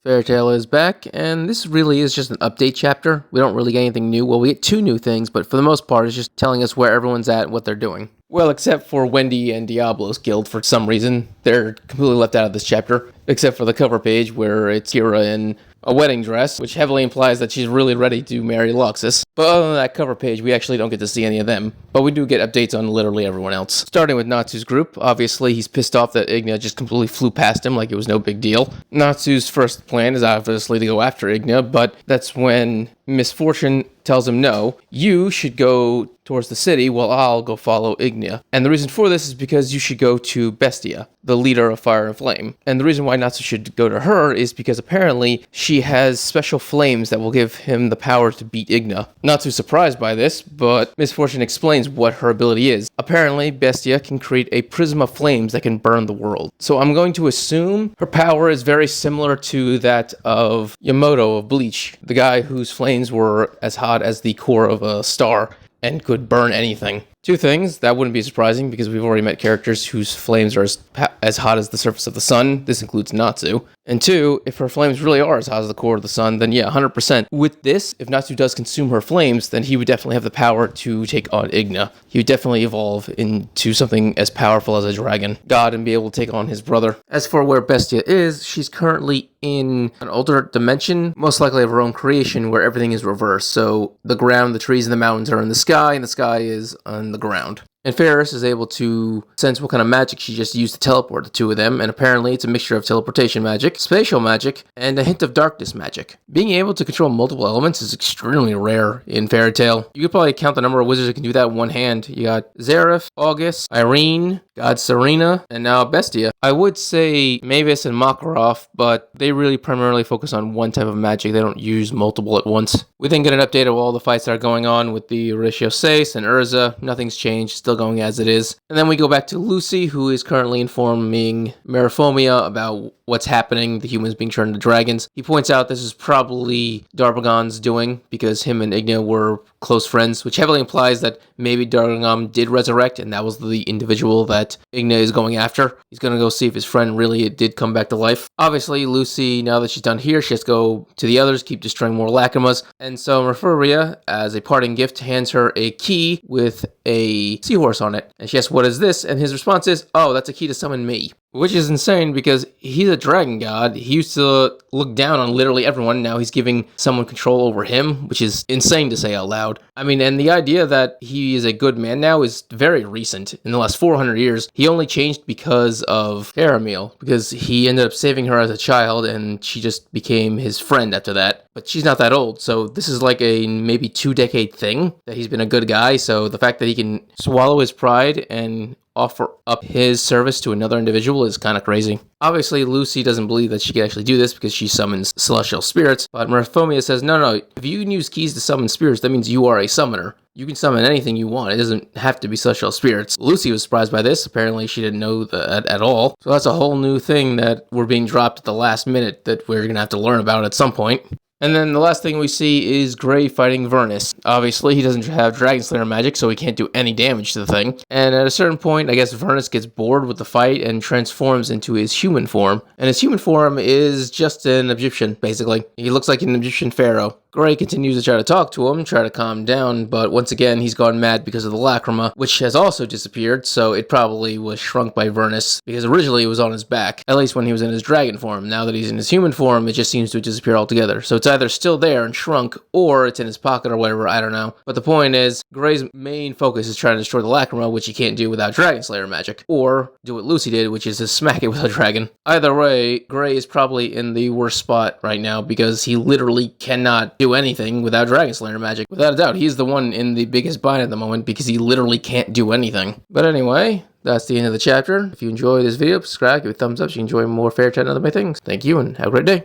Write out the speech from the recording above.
Fairy Tail is back, and this really is just an update chapter. We don't really get anything new. Well, we get two new things, but for the most part, it's just telling us where everyone's at and what they're doing. Well, except for Wendy and Diablo's guild, for some reason. They're completely left out of this chapter, except for the cover page where it's Kira in a wedding dress, which heavily implies that she's really ready to marry Luxus. But other than that cover page, we actually don't get to see any of them. But we do get updates on literally everyone else. Starting with Natsu's group, obviously he's pissed off that Igna just completely flew past him like it was no big deal. Natsu's first plan is obviously to go after Igna, but that's when Miss Fortune tells him no, you should go towards the city while I'll go follow Ignia. And the reason for this is because you should go to Bestia, the leader of Fire and Flame. And the reason why Natsu should go to her is because apparently she has special flames that will give him the power to beat Igna. Not too surprised by this, but Miss Fortune explains what her ability is. Apparently, Bestia can create a prism of flames that can burn the world. So I'm going to assume her power is very similar to that of Yamato of Bleach, the guy whose flames were as hot as the core of a star and could burn anything. Two things, that wouldn't be surprising because we've already met characters whose flames are as hot as the surface of the sun. This includes Natsu. And two, if her flames really are as hot as the core of the sun, then yeah, 100%. With this, if Natsu does consume her flames, then he would definitely have the power to take on Igna. He would definitely evolve into something as powerful as a dragon god and be able to take on his brother. As for where Bestia is, she's currently in an alternate dimension, most likely of her own creation, where everything is reversed. So the ground, the trees, and the mountains are in the sky, and the sky is on the ground. And Ferris is able to sense what kind of magic she just used to teleport the two of them, and apparently it's a mixture of teleportation magic, spatial magic, and a hint of darkness magic. Being able to control multiple elements is extremely rare in Fairy Tail. You could probably count the number of wizards that can do that in one hand. You got Zareth, August, Irene, God Serena, and now Bestia. I would say Mavis and Makarov, but they really primarily focus on one type of magic. They don't use multiple at once. We then get an update of all the fights that are going on with the Horatio Sace and Urza. Nothing's changed, still going as it is. And then we go back to Lucy, who is currently informing Meraphomia about what's happening, the humans being turned into dragons. He points out this is probably Darbagon's doing because him and Igna were close friends, which heavily implies that maybe Darbagon did resurrect and that was the individual that Igna is going after. He's going to go see if his friend really did come back to life. Obviously, Lucy, now that she's done here, she has to go to the others, keep destroying more lacrimas. And so Meraphomia, as a parting gift, hands her a key with a seahorse on it. And she asks, what is this? And his response is, oh, that's a key to summon me. Which is insane because he's a dragon god. He used to look down on literally everyone. Now he's giving someone control over him, which is insane to say out loud. I mean, and the idea that he is a good man now is very recent. In the last 400 years, he only changed because of Faramil, because he ended up saving her as a child and she just became his friend after that. But she's not that old, so this is like a maybe 2-decade thing that he's been a good guy. So the fact that he can swallow his pride and offer up his service to another individual is kind of crazy. Obviously, Lucy doesn't believe that she can actually do this because she summons celestial spirits, but Meraphomia says, no, if you can use keys to summon spirits, that means you are a summoner. You can summon anything you want. It doesn't have to be celestial spirits. Lucy was surprised by this. Apparently, she didn't know that at all. So that's a whole new thing that we're being dropped at the last minute that we're going to have to learn about at some point. And then the last thing we see is Gray fighting Vernus. Obviously, he doesn't have Dragon Slayer magic, so he can't do any damage to the thing. And at a certain point, I guess Vernus gets bored with the fight and transforms into his human form. And his human form is just an Egyptian, basically. He looks like an Egyptian pharaoh. Gray continues to try to talk to him, try to calm him down, but once again, he's gone mad because of the lacrima, which has also disappeared, so it probably was shrunk by Vernus, because originally it was on his back, at least when he was in his dragon form. Now that he's in his human form, it just seems to disappear altogether. So it's either still there and shrunk, or it's in his pocket or whatever, I don't know. But the point is, Gray's main focus is trying to destroy the lacrima, which he can't do without Dragon Slayer magic, or do what Lucy did, which is to smack it with a dragon. Either way, Gray is probably in the worst spot right now, because he literally cannot do anything without Dragon Slayer magic. Without a doubt, he's the one in the biggest bind at the moment because he literally can't do anything. But anyway, that's the end of the chapter. If you enjoyed this video, subscribe, give it a thumbs up so you can enjoy more Fairy Tail and other my things. Thank you and have a great day.